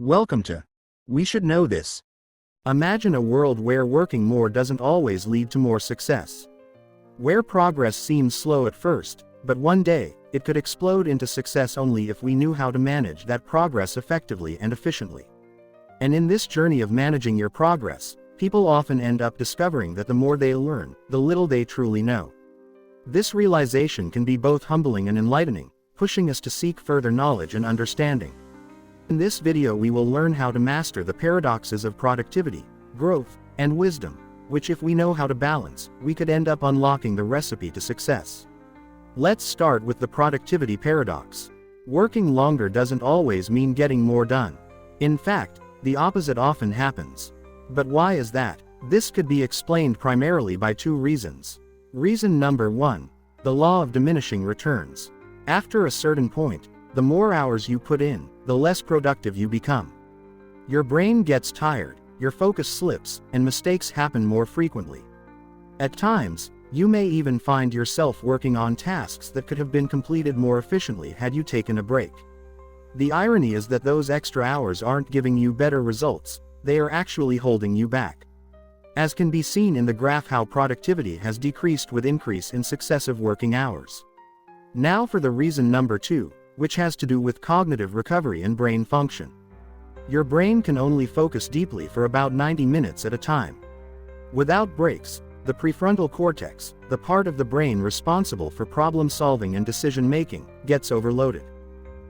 Welcome to We Should Know This. Imagine a world where working more doesn't always lead to more success. Where progress seems slow at first, but one day, it could explode into success only if we knew how to manage that progress effectively and efficiently. And in this journey of managing your progress, people often end up discovering that the more they learn, the little they truly know. This realization can be both humbling and enlightening, pushing us to seek further knowledge and understanding. In this video we will learn how to master the paradoxes of productivity, growth, and wisdom, which if we know how to balance, we could end up unlocking the recipe to success. Let's start with the productivity paradox. Working longer doesn't always mean getting more done. In fact, the opposite often happens. But why is that? This could be explained primarily by two reasons. Reason number one, the law of diminishing returns. After a certain point, the more hours you put in, the less productive you become. Your brain gets tired, your focus slips, and mistakes happen more frequently. At times, you may even find yourself working on tasks that could have been completed more efficiently had you taken a break. The irony is that those extra hours aren't giving you better results, they are actually holding you back. As can be seen in the graph how productivity has decreased with increase in successive working hours. Now for the reason number two, which has to do with cognitive recovery and brain function. Your brain can only focus deeply for about 90 minutes at a time. Without breaks, the prefrontal cortex, the part of the brain responsible for problem solving and decision making, gets overloaded.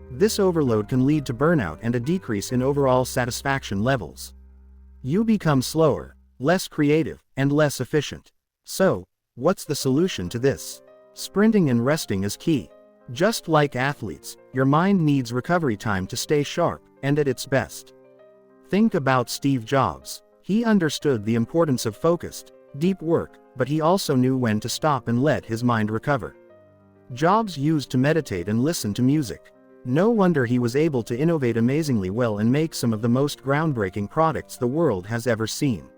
This overload can lead to burnout and a decrease in overall satisfaction levels. You become slower, less creative, and less efficient. So, what's the solution to this? Sprinting and resting is key. Just like athletes, your mind needs recovery time to stay sharp and at its best. Think about Steve Jobs. He understood the importance of focused, deep work, but he also knew when to stop and let his mind recover. Jobs used to meditate and listen to music. No wonder he was able to innovate amazingly well and make some of the most groundbreaking products the world has ever seen.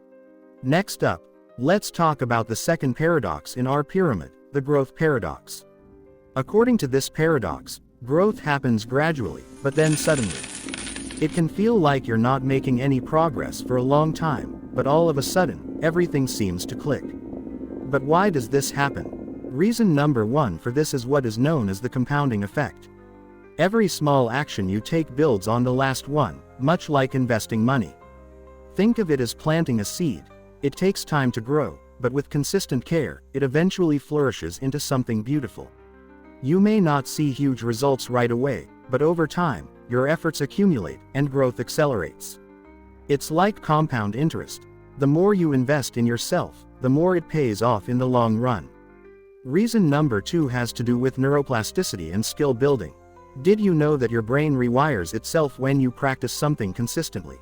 Next up, let's talk about the second paradox in our pyramid, the growth paradox. According to this paradox, growth happens gradually, but then suddenly. It can feel like you're not making any progress for a long time, but all of a sudden, everything seems to click. But why does this happen? Reason number one for this is what is known as the compounding effect. Every small action you take builds on the last one, much like investing money. Think of it as planting a seed. It takes time to grow, but with consistent care, it eventually flourishes into something beautiful. You may not see huge results right away, but over time, your efforts accumulate, and growth accelerates. It's like compound interest. The more you invest in yourself, the more it pays off in the long run. Reason number two has to do with neuroplasticity and skill building. Did you know that your brain rewires itself when you practice something consistently?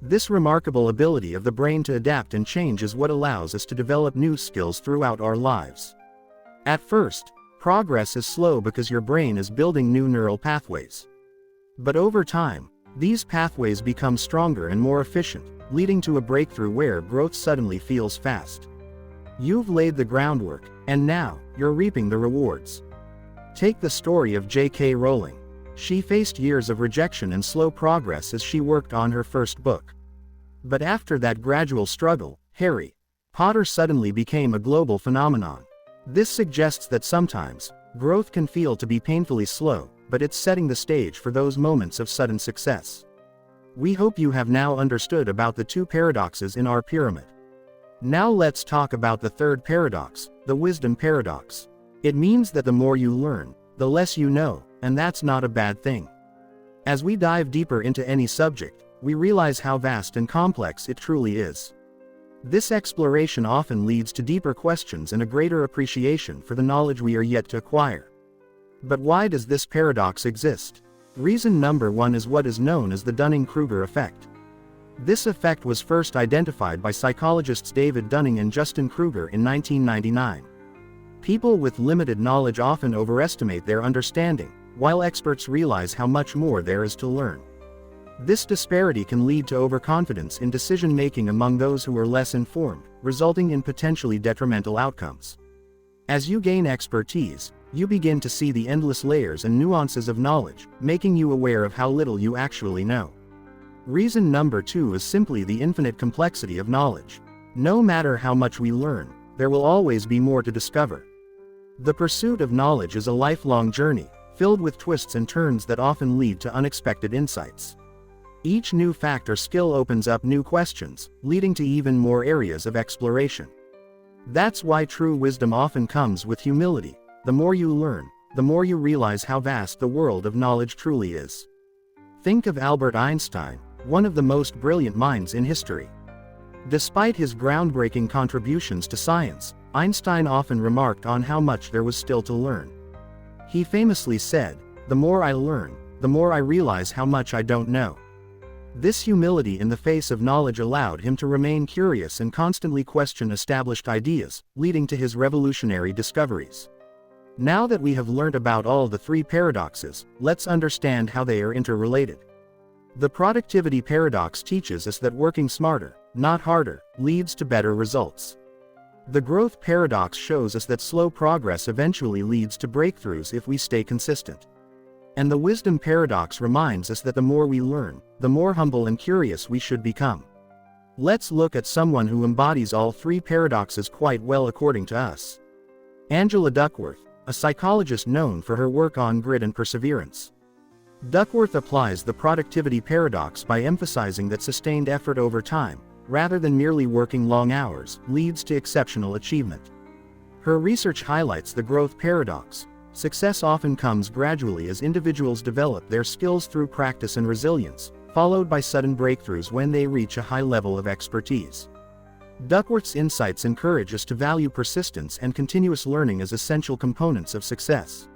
This remarkable ability of the brain to adapt and change is what allows us to develop new skills throughout our lives. At first, progress is slow because your brain is building new neural pathways. But over time, these pathways become stronger and more efficient, leading to a breakthrough where growth suddenly feels fast. You've laid the groundwork, and now, you're reaping the rewards. Take the story of J.K. Rowling. She faced years of rejection and slow progress as she worked on her first book. But after that gradual struggle, Harry Potter suddenly became a global phenomenon. This suggests that sometimes, growth can feel to be painfully slow, but it's setting the stage for those moments of sudden success. We hope you have now understood about the two paradoxes in our pyramid. Now let's talk about the third paradox, the wisdom paradox. It means that the more you learn, the less you know, and that's not a bad thing. As we dive deeper into any subject, we realize how vast and complex it truly is. This exploration often leads to deeper questions and a greater appreciation for the knowledge we are yet to acquire. But why does this paradox exist? Reason number one is what is known as the Dunning-Kruger effect. This effect was first identified by psychologists David Dunning and Justin Kruger in 1999. People with limited knowledge often overestimate their understanding, while experts realize how much more there is to learn. This disparity can lead to overconfidence in decision-making among those who are less informed, resulting in potentially detrimental outcomes. As you gain expertise, you begin to see the endless layers and nuances of knowledge, making you aware of how little you actually know. Reason number 2 is simply the infinite complexity of knowledge. No matter how much we learn, there will always be more to discover. The pursuit of knowledge is a lifelong journey, filled with twists and turns that often lead to unexpected insights. Each new fact or skill opens up new questions, leading to even more areas of exploration. That's why true wisdom often comes with humility. The more you learn, the more you realize how vast the world of knowledge truly is. Think of Albert Einstein, one of the most brilliant minds in history. Despite his groundbreaking contributions to science, Einstein often remarked on how much there was still to learn. He famously said, "The more I learn, the more I realize how much I don't know." This humility in the face of knowledge allowed him to remain curious and constantly question established ideas, leading to his revolutionary discoveries. Now that we have learned about all the 3 paradoxes, let's understand how they are interrelated. The productivity paradox teaches us that working smarter, not harder, leads to better results. The growth paradox shows us that slow progress eventually leads to breakthroughs if we stay consistent. And the wisdom paradox reminds us that the more we learn, the more humble and curious we should become. Let's look at someone who embodies all 3 paradoxes quite well according to us. Angela Duckworth, a psychologist known for her work on grit and perseverance. Duckworth applies the productivity paradox by emphasizing that sustained effort over time, rather than merely working long hours, leads to exceptional achievement. Her research highlights the growth paradox. Success often comes gradually as individuals develop their skills through practice and resilience, followed by sudden breakthroughs when they reach a high level of expertise. Duckworth's insights encourage us to value persistence and continuous learning as essential components of success.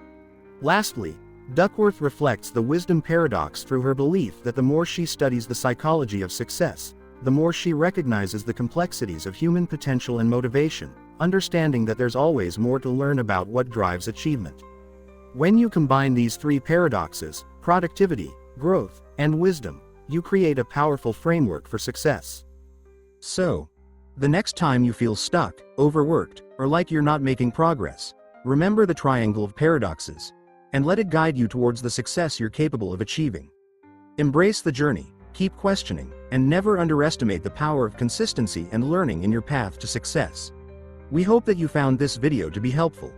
Lastly, Duckworth reflects the wisdom paradox through her belief that the more she studies the psychology of success, the more she recognizes the complexities of human potential and motivation, understanding that there's always more to learn about what drives achievement. When you combine these 3 paradoxes, productivity, growth, and wisdom, you create a powerful framework for success. So, the next time you feel stuck, overworked, or like you're not making progress, remember the triangle of paradoxes, and let it guide you towards the success you're capable of achieving. Embrace the journey, keep questioning, and never underestimate the power of consistency and learning in your path to success. We hope that you found this video to be helpful.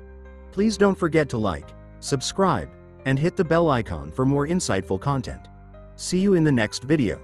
Please don't forget to like, subscribe, and hit the bell icon for more insightful content. See you in the next video.